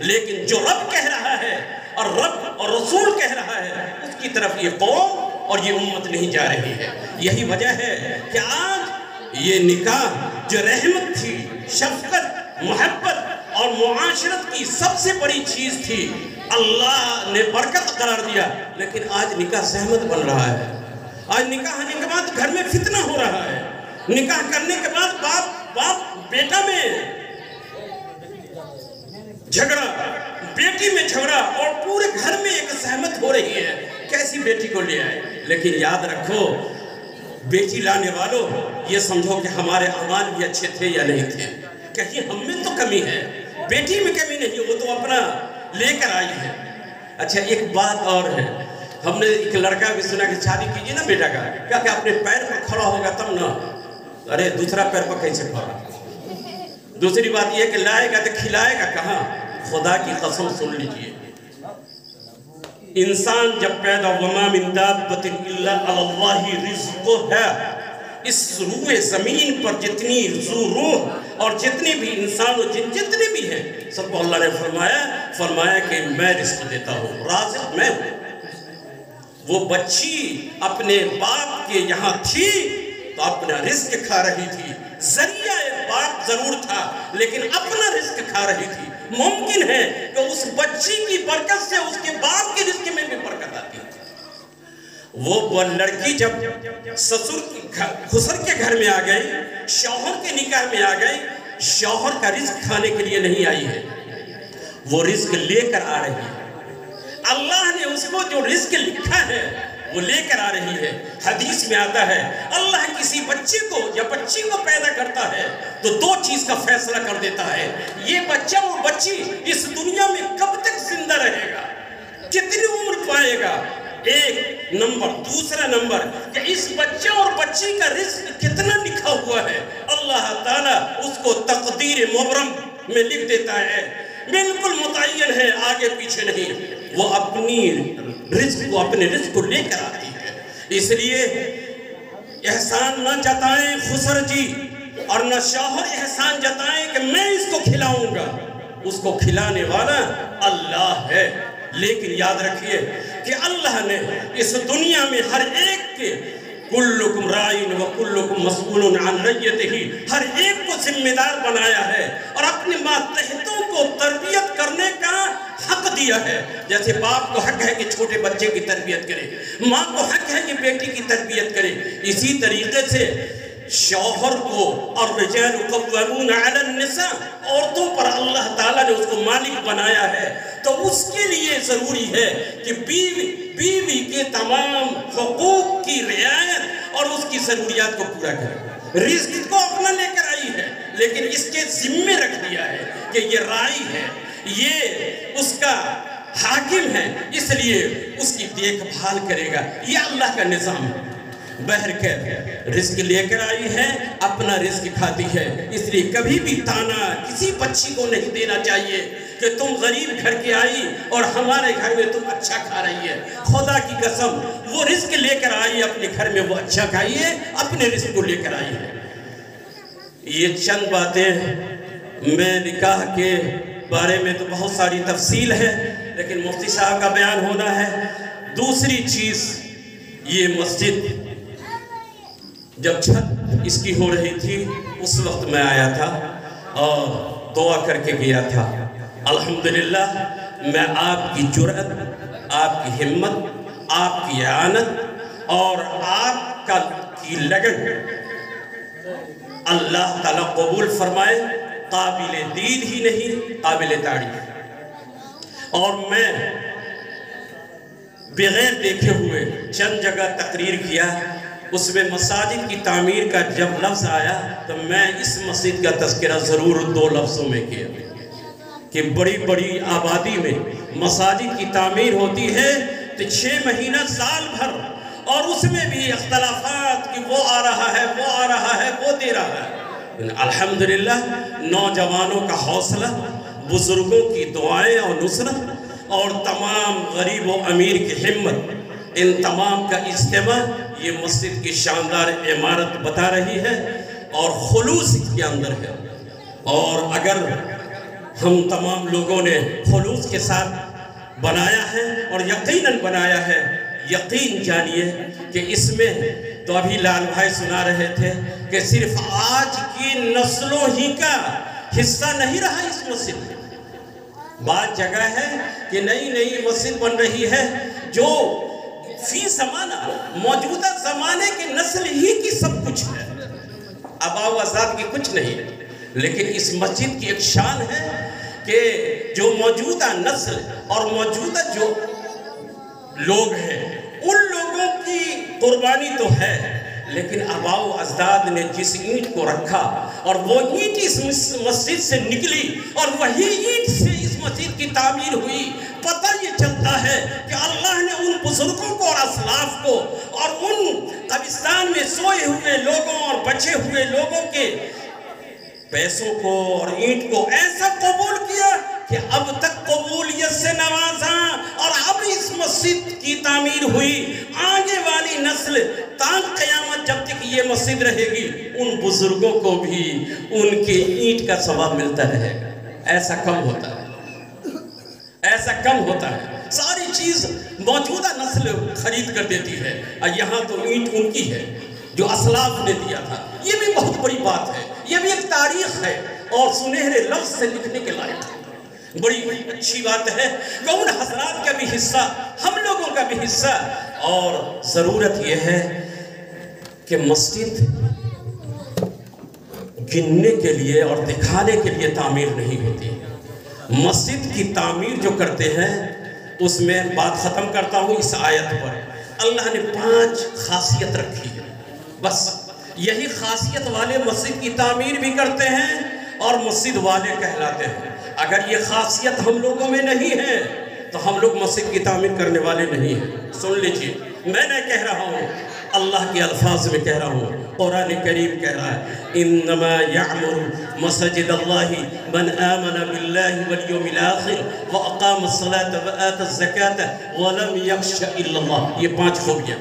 Speaker 1: لیکن جو رب کہہ رہا ہے اور رب اور رسول کہہ رہا ہے، اس کی طرف یہ قوم اور یہ امت نہیں جا رہی ہے۔ یہی وجہ ہے کہ آج یہ نکاح جو رحمت تھی، شفقت، محبت اور معاشرت کی سب سے بڑی چیز تھی، اللہ نے برکت قرار دیا، لیکن آج نکاح زحمت بن رہا ہے۔ آج نکاح ہونے کے بعد گھر میں فتنہ ہو رہا ہے، نکاح کرنے کے بعد باپ بیٹا میں جھگڑا، بیٹی میں جھگڑا، اور پورے گھر میں ایک زحمت ہو رہی ہے، کیسی بیٹی کو لے آئے۔ لیکن یاد رکھو، بیٹی لانے والوں یہ سمجھو کہ ہمارے اعمال بھی اچھے تھے یا نہیں تھے، کہیں ہم میں تو کمی ہے، بیٹی میں کمی نہیں، وہ تو اپنا لے کر آئی ہے۔ اچھا ایک بات اور ہے، ہم نے ایک لڑکا بھی سنا کہ شادی کیجئے نا بیٹا کا، کیا کہ اپنے پیر پر کھڑا ہوگا تب نا، ارے دوسرا پیر پر کیسے کھڑا؟ دوسری بات یہ کہ لائے گا تو کھلائے گا کہاں؟ خدا کی قسم سن لیجئے، انسان جب پیدا وما من دابۃ الا علی اللہ رزقها، اس روح زمین پر جتنی روح اور جتنے بھی انسان و جن جتنے بھی ہیں، سب کو اللہ نے فرمایا کہ میں رزق دیتا ہوں، رازق میں ہوں۔ وہ بچی اپنے باپ کے یہاں تھی تو اپنا رزق کھا رہی تھی، ذریعہ باپ ضرور تھا لیکن اپنا رزق کھا رہی تھی۔ ممکن ہے کہ اس بچی کی برکت سے اس کے باپ کے رزق میں بھی برکت آتی ہے۔ وہ لڑکی جب خسر کے گھر میں آ گئی، شوہر کے نکاح میں آ گئی، شوہر کا رزق کھانے کے لیے نہیں آئی ہے، وہ رزق لے کر آ رہی ہے۔ اللہ نے اس کو جو رزق لکھا ہے وہ لے کر آ رہی ہے۔ حدیث میں آتا ہے اللہ کسی بچے کو یا بچی کو پیدا کرتا ہے تو دو چیز کا فیصلہ کر دیتا ہے، یہ بچہ اور بچی اس دنیا میں کب تک زندہ رہے گا، کتنی عمر پائے گا، ایک نمبر۔ دوسرا نمبر کہ اس بچے اور بچی کا رزق کتنا لکھا ہوا ہے، اللہ تعالیٰ اس کو تقدیر مبرم میں لکھ دیتا ہے، بالکل متعین ہے، آگے پیچھے نہیں، وہ اپنے رزق کو لے کر آتی ہے۔ اس لیے احسان نہ جتائیں خسر جی، اور نہ شوہر احسان جتائیں کہ میں اس کو کھلاؤں گا، اس کو کھلانے والا اللہ ہے۔ لیکن یاد رکھیے کہ اللہ نے اس دنیا میں ہر ایک کے کلکم رائن و کلکم مسئول عن رعیتہ، ہر ایک کو ذمہ دار بنایا ہے اور اپنے ماتحتوں کو تربیت کرنے کا حق دیا ہے۔ جیسے باپ کو حق ہے کہ چھوٹے بچے کی تربیت کرے، ماں کو حق ہے کہ بیٹی کی تربیت کرے، اسی طریقے سے شوہر کو الرجال قوامون علی النساء، عورتوں پر اللہ تعالیٰ نے اس کو مالک بنایا ہے، تو اس کے لیے ضروری ہے کہ بیوی کے تمام حقوق کی رعایت اور اس کی ضروریات کو پورا کرے۔ رزق کو اپنا لے کر آئی ہے، لیکن اس کے ذمہ رکھ دیا ہے کہ یہ رائی ہے، یہ اس کا حاکم ہے، اس لیے اس کی دیکھ بھال کرے گا۔ یہ اللہ کا نظام ہے۔ بہرکیف رزق لے کر آئی ہے، اپنا رزق کھاتی ہے، اس لیے کبھی بھی تانا کسی بچی کو نہیں دینا چاہیے کہ تم غریب گھر کے آئی اور ہمارے گھر میں تم اچھا کھا رہی ہے۔ خدا کی قسم، وہ رزق لے کر آئی اپنے گھر میں، وہ اچھا کھائیے، اپنے رزق کو لے کر آئی ہے۔ یہ چند باتیں، میں نکاح کے بارے میں تو بہت ساری تفصیل ہے، لیکن مفتی صاحب کا بیان ہونا ہے۔ دوسری چیز، یہ مسجد جب چھت اس کی ہو رہی تھی اس وقت میں آیا تھا اور دعا کر کے گیا تھا۔ الحمدللہ میں آپ کی جرأت، آپ کی ہمت، آپ کی اعانت اور آپ کی لگن اللہ تعالیٰ قبول فرمائے، قابل دید ہی نہیں قابل تعریف۔ اور میں بغیر دیکھے ہوئے چند جگہ تقریر کیا، اس میں مساجد کی تعمیر کا جب لفظ آیا تو میں اس مسجد کا تذکرہ ضرور دو لفظوں میں کیا کہ بڑی بڑی آبادی میں مساجد کی تعمیر ہوتی ہے تو 6 مہینہ سال بھر، اور اس میں بھی اختلافات کہ وہ آ رہا ہے، وہ آ رہا ہے، وہ دے رہا ہے۔ الحمدللہ نوجوانوں کا حوصلہ، بزرگوں کی دعائیں اور نصرت اور تمام غریب و امیر کی ہمت، ان تمام کا اجتماع یہ مسجد کی شاندار عمارت بتا رہی ہے اور خلوص کے اندر ہے۔ اور اگر ہم تمام لوگوں نے خلوص کے ساتھ بنایا ہے اور یقیناً بنایا ہے، یقین جانیے کہ اس میں تو ابھی لال بھائی سنا رہے تھے کہ صرف آج کی نسلوں ہی کا حصہ نہیں رہا اس مسجد میں۔ بات جگہ ہے کہ نئی مسجد بن رہی ہے جو فی زمانہ موجودہ زمانے کی نسل ہی کی سب کچھ ہے، آباء و اجداد کی کچھ نہیں ہے، لیکن اس مسجد کی ایک شان ہے کہ جو موجودہ نسل اور موجودہ جو لوگ ہیں ان لوگوں کی قربانی تو ہے، لیکن آباء و اجداد نے جس اینٹ کو رکھا اور وہ اینٹ اس مسجد سے نکلی اور وہی اینٹ سے اس مسجد کی تعمیر ہوئی، پتہ یہ چلتا ہے کہ اللہ نے ان بزرگوں کو اور اسلاف کو اور ان قبرستان میں سوئے ہوئے لوگوں اور بچے ہوئے لوگوں کے پیسوں کو اور اینٹ کو ایسا قبول کیا کہ اب تک قبولیت سے نوازا، اور اب اس مسجد کی تعمیر ہوئی، آگے والی نسل تا قیامت جب تک یہ مسجد رہے گی ان بزرگوں کو بھی ان کے اینٹ کا ثواب ملتا رہے گا۔ ایسا کم ہوتا ہے، ایسا کم ہوتا ہے، ساری چیز موجودہ نسل خرید کر دیتی ہے، اور یہاں تو اینٹ ان کی ہے جو اسلاف نے دیا تھا۔ یہ بھی بہت بڑی بات ہے، یہ بھی ایک تاریخ ہے اور سنہرے لفظ سے لکھنے کے لائق ہے۔ بڑی اچھی بات ہے کہ ان حضرات کا بھی حصہ، ہم لوگوں کا بھی حصہ، اور ضرورت یہ ہے کہ مسجد گننے کے لیے اور دکھانے کے لیے تعمیر نہیں ہوتی۔ مسجد کی تعمیر جو کرتے ہیں اس میں بات ختم کرتا ہوں اس آیت پر، اللہ نے 5 خاصیت رکھی ہے، بس یہی خاصیت والے مسجد کی تعمیر بھی کرتے ہیں اور مسجد والے کہلاتے ہیں۔ اگر یہ خاصیت ہم لوگوں میں نہیں ہے تو ہم لوگ مسجد کی تعمیر کرنے والے نہیں ہیں۔ سن لیجئے، میں نے کہہ رہا ہوں، اللہ کے الفاظ میں کہہ رہا ہوں، قرآن کریم کہہ رہا ہے، انما یعمر مساجد اللہ من آمن باللہ والیوم الآخر واقام الصلاة وآت الزکاة ولم یخش الا اللہ۔ یہ 5 خوبیاں۔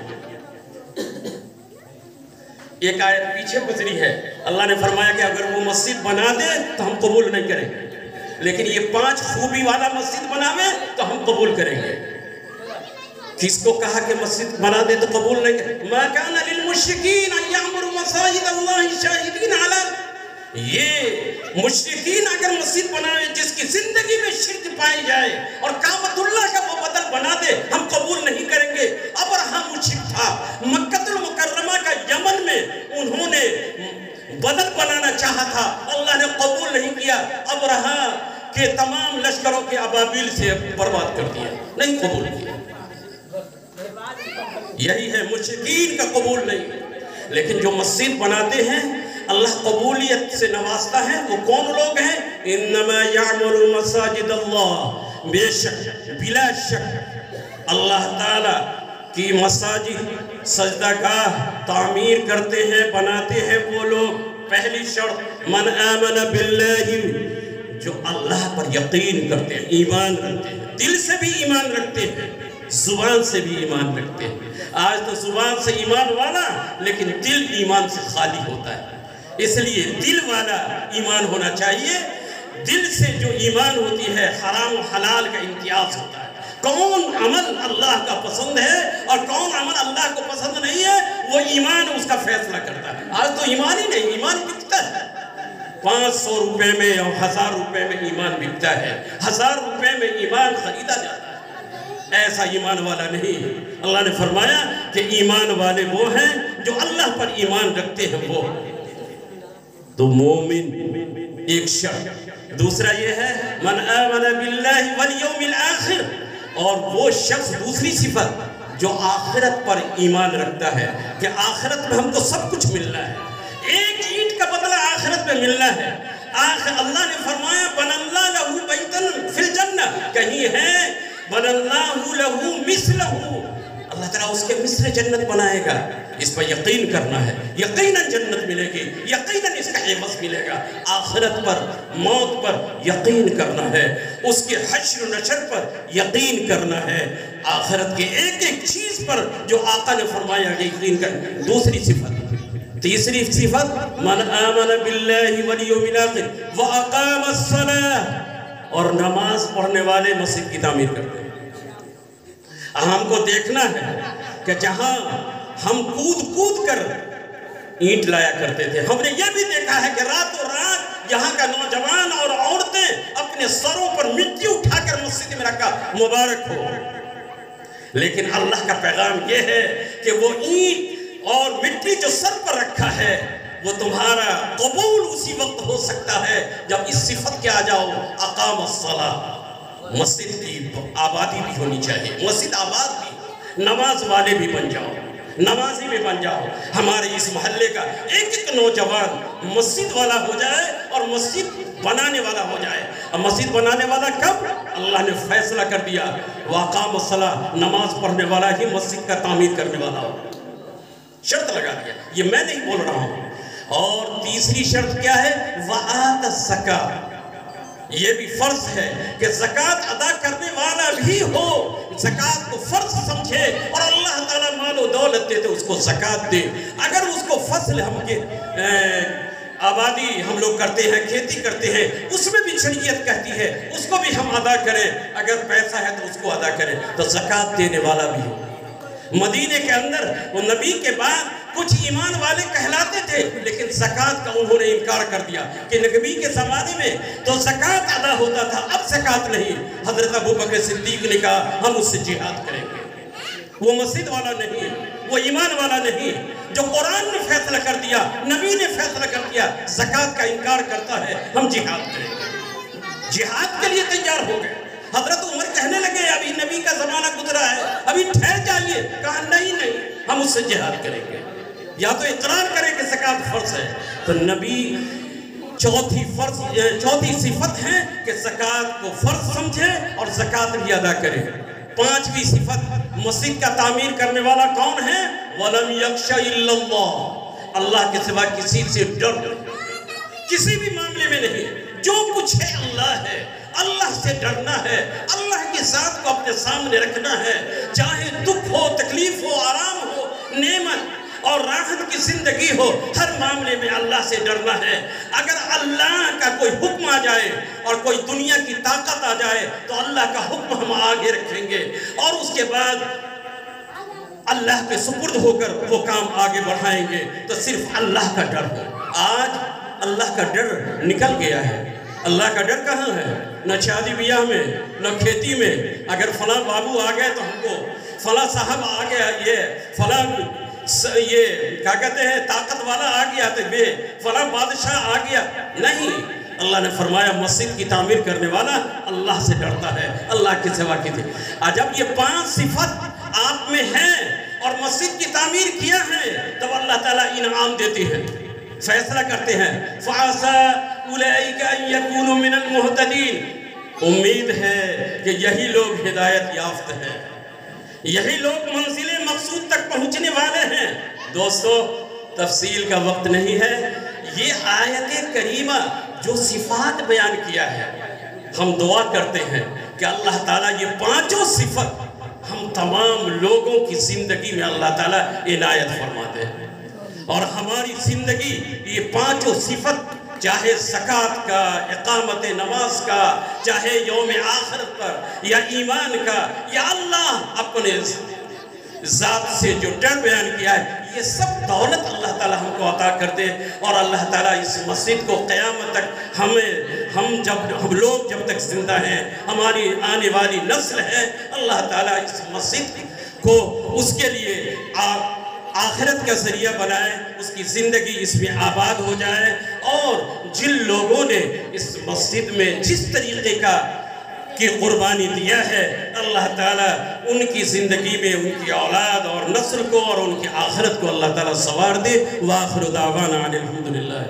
Speaker 1: ایک آیت پیچھے گزری ہے، اللہ نے فرمایا کہ اگر وہ مسجد بنا دے تو ہم قبول نہیں کریں گے، لیکن یہ 5 خوبی والا مسجد بناوے تو ہم قبول کریں گے۔ کس کو کہا کہ مسجد بنا دے تو قبول نہیں کریں؟ ما کان للمشرکین ان یعمروا مساجد اللہ شاہدین علی، یہ مشرکین اگر مسجد بنائے جس کی زندگی میں شرک پائی جائے اور کعبۃ اللہ کا وہ بدل بنا دے، ہم قبول نہیں کریں گے۔ ابرہا مشرک تھا، مکہ المکرمہ کا یمن میں انہوں نے بدل بنانا چاہا تھا، اللہ نے قبول نہیں کیا، ابرہا کے تمام لشکروں کے ابابیل سے برباد کر دیا، نہیں قبول کیا۔ یہی ہے مشرکین کا قبول نہیں۔ لیکن جو مسجد بناتے ہیں اللہ قبولیت سے نوازتا ہے، وہ کون لوگ ہیں؟ انما یعمر مساجد اللہ، بے شک بلا شک اللہ تعالی کی مساجد سجدہ گاہ تعمیر کرتے ہیں، بناتے ہیں وہ لوگ۔ پہلی شرط من آمن باللہ، جو اللہ پر یقین کرتے ہیں، ایمان رکھتے ہیں، دل سے بھی ایمان رکھتے ہیں، زبان سے بھی ایمان رکھتے ہیں۔ آج تو زبان سے ایمان والا لیکن دل ایمان سے خالی ہوتا ہے، اس لیے دل والا ایمان ہونا چاہیے۔ دل سے جو ایمان ہوتی ہے، حرام و حلال کا امتیاز ہوتا ہے، کون عمل اللہ کا پسند ہے اور کون عمل اللہ کو پسند نہیں ہے، وہ ایمان اس کا فیصلہ کرتا ہے۔ آج تو ایمان ہی نہیں، ایمان بکتا ہے۔ 500 روپے میں اور 1000 روپے میں ایمان بکتا ہے، 1000 روپے میں ایمان خریدا جاتا ہے۔ ایسا ایمان والا نہیں۔ اللہ نے فرمایا کہ ایمان والے وہ ہیں جو اللہ پر ایمان رکھتے ہیں، وہ تو مومن ایک شخص۔ دوسرا یہ ہے من آمن باللہ والیوم الآخر، اور وہ شخص دوسری صفت جو آخرت پر ایمان رکھتا ہے کہ آخرت میں ہم کو سب کچھ ملنا ہے، ایک اینٹ کا بدلہ آخرت میں ملنا ہے۔ اللہ نے فرمایا بن اللہ لہو بیتن فی الجنہ، کہیں ہے بن اللہ لہو مثلہ، اللہ تعالیٰ اس کے مثل جنت بنائے گا۔ اس پر یقین کرنا ہے، یقیناً جنت ملے گی، یقیناً اس کا عوض ملے گا۔ آخرت پر، موت پر یقین کرنا ہے، اس کے حشر و نشر پر یقین کرنا ہے، آخرت کے ایک ایک چیز پر جو آقا نے فرمایا کہ یقین کرنا۔ دوسری صفت، تیسری صفت من آمن باللہ والیوم الآخر واقام الصلاۃ، اور نماز پڑھنے والے مسجد کی تعمیر کرتے ہیں۔ ہم کو دیکھنا ہے کہ جہاں ہم کود کود کر اینٹ لایا کرتے تھے، ہم نے یہ بھی دیکھا ہے کہ راتوں رات یہاں کا نوجوان اور عورتیں اپنے سروں پر مٹی اٹھا کر مسجد میں رکھا، مبارک ہو۔ لیکن اللہ کا پیغام یہ ہے کہ وہ اینٹ اور مٹی جو سر پر رکھا ہے وہ تمہارا قبول اسی وقت ہو سکتا ہے جب اس صفت کے آ جاؤ، اقام الصلاۃ۔ مسجد کی آبادی بھی ہونی چاہیے، مسجد آباد بھی، نماز والے بھی بن جاؤ، نمازی بھی بن جاؤ۔ ہمارے اس محلے کا ایک ایک نوجوان مسجد والا ہو جائے اور مسجد بنانے والا ہو جائے۔ اب مسجد بنانے والا کب؟ اللہ نے فیصلہ کر دیا واقام الصلاۃ، نماز پڑھنے والا ہی مسجد کا تعمیر کرنے والا ہو، شرط لگا دیا۔ یہ میں نہیں بول رہا ہوں۔ اور تیسری شرط کیا ہے؟ وآت الزکاۃ، یہ بھی فرض ہے کہ زکوٰۃ ادا کرنے والا بھی ہو، زکوٰۃ کو فرض سمجھے اور اللہ تعالیٰ مال و دولت دے تو اس کو زکوٰۃ دے۔ اگر اس کو فصل ہم کے آبادی ہم لوگ کرتے ہیں، کھیتی کرتے ہیں، اس میں بھی شریعت کہتی ہے اس کو بھی ہم ادا کریں، اگر پیسہ ہے تو اس کو ادا کریں، تو زکوٰۃ دینے والا بھی ہو۔ مدینے کے اندر وہ نبی کے بعد کچھ ایمان والے کہلاتے تھے لیکن زکوٰۃ کا انہوں نے انکار کر دیا کہ نبی کے زمانے میں تو زکوٰۃ ادا ہوتا تھا، اب زکوٰۃ نہیں۔ حضرت ابوبکر صدیق نے کہا ہم اس سے جہاد کریں گے۔ وہ مسجد والا نہیں، وہ ایمان والا نہیں، جو قرآن نے فیصلہ کر دیا، نبی نے فیصلہ کر دیا، زکوٰۃ کا انکار کرتا ہے، ہم جہاد کریں گے۔ جہاد کے لیے تیار ہو گئے۔ حضرت عمر کہنے لگے ابھی نبی کا زمانہ گزرا ہے، ابھی ٹھہر جائیے، کہا نہیں نہیں، ہم اس سے جہاد کریں گے۔ یا تو اقرار کرے کہ زکوٰۃ فرض ہے، تو نبی چوتھی صفت ہے کہ زکوٰۃ کو فرض سمجھے اور زکوٰۃ بھی ادا کرے۔ پانچویں صفت، مسجد کا تعمیر کرنے والا کون ہے؟ وَلَمْ يَخْشَ إِلَّا اللَّهِ، اللہ کے سوا کسی سے ڈر نہیں، کسی بھی معاملے میں نہیں، جو کچھ ہے اللہ ہے، اللہ سے ڈرنا ہے، اللہ کی ذات کو اپنے سامنے رکھنا ہے، چاہے دکھ ہو، تکلیف ہو، آرام ہو، نعمت اور راحت کی زندگی ہو، ہر معاملے میں اللہ سے ڈرنا ہے۔ اگر اللہ کا کوئی حکم آ جائے اور کوئی دنیا کی طاقت آ جائے تو اللہ کا حکم ہم آگے رکھیں گے، اور اس کے بعد اللہ پہ سپرد ہو کر وہ کام آگے بڑھائیں گے۔ تو صرف اللہ کا ڈر ہو۔ آج اللہ کا ڈر نکل گیا ہے۔ اللہ کا ڈر کہاں ہے؟ نہ شادی بیاہ میں، نہ کھیتی میں۔ اگر فلاں بابو آ گئے تو ہم کو، فلاں صاحب آ گیا، فلاں کیا کہتے ہیں طاقت والا آ گیا، تو فلاں بادشاہ آ گیا، نہیں۔ اللہ نے فرمایا مسجد کی تعمیر کرنے والا اللہ سے ڈرتا ہے، اللہ کے سوا کسی۔ جب یہ 5 صفت آپ میں ہے اور مسجد کی تعمیر کیا ہے، تب اللہ تعالیٰ انعام دیتے ہیں، فیصلہ کرتے ہیں۔ فَعَسَىٰ أُولَئِكَ أَن يَكُونُوا مِنَ الْمُهْتَدِينَ، امید ہے کہ یہی لوگ ہدایت یافت ہیں، یہی لوگ منزل مقصود تک پہنچنے والے ہیں۔ دوستو، تفصیل کا وقت نہیں ہے، یہ آیت کریمہ جو صفات بیان کیا ہے، ہم دعا کرتے ہیں کہ اللہ تعالیٰ یہ 5 صفت ہم تمام لوگوں کی زندگی میں اللہ تعالیٰ عنایت فرما دے، اور ہماری زندگی یہ 5 صفت، چاہے زکوٰۃ کا، اقامت نماز کا، چاہے یوم آخرت پر، یا ایمان کا، یا اللہ اپنے ذات سے جو ڈر بیان کیا ہے، یہ سب دولت اللہ تعالیٰ ہم کو عطا کر دے، اور اللہ تعالیٰ اس مسجد کو قیامت تک ہم لوگ جب تک زندہ ہیں، ہماری آنے والی نسل ہے، اللہ تعالیٰ اس مسجد کو اس کے لیے آخرت کا ذریعہ بنائے، اس کی زندگی اس میں آباد ہو جائے، اور جن لوگوں نے اس مسجد میں جس طریقے کی قربانی دیا ہے، اللہ تعالیٰ ان کی زندگی میں ان کی اولاد اور نسل کو اور ان کی آخرت کو اللہ تعالیٰ سوار دے۔ وآخر دعوانا الحمدللہ۔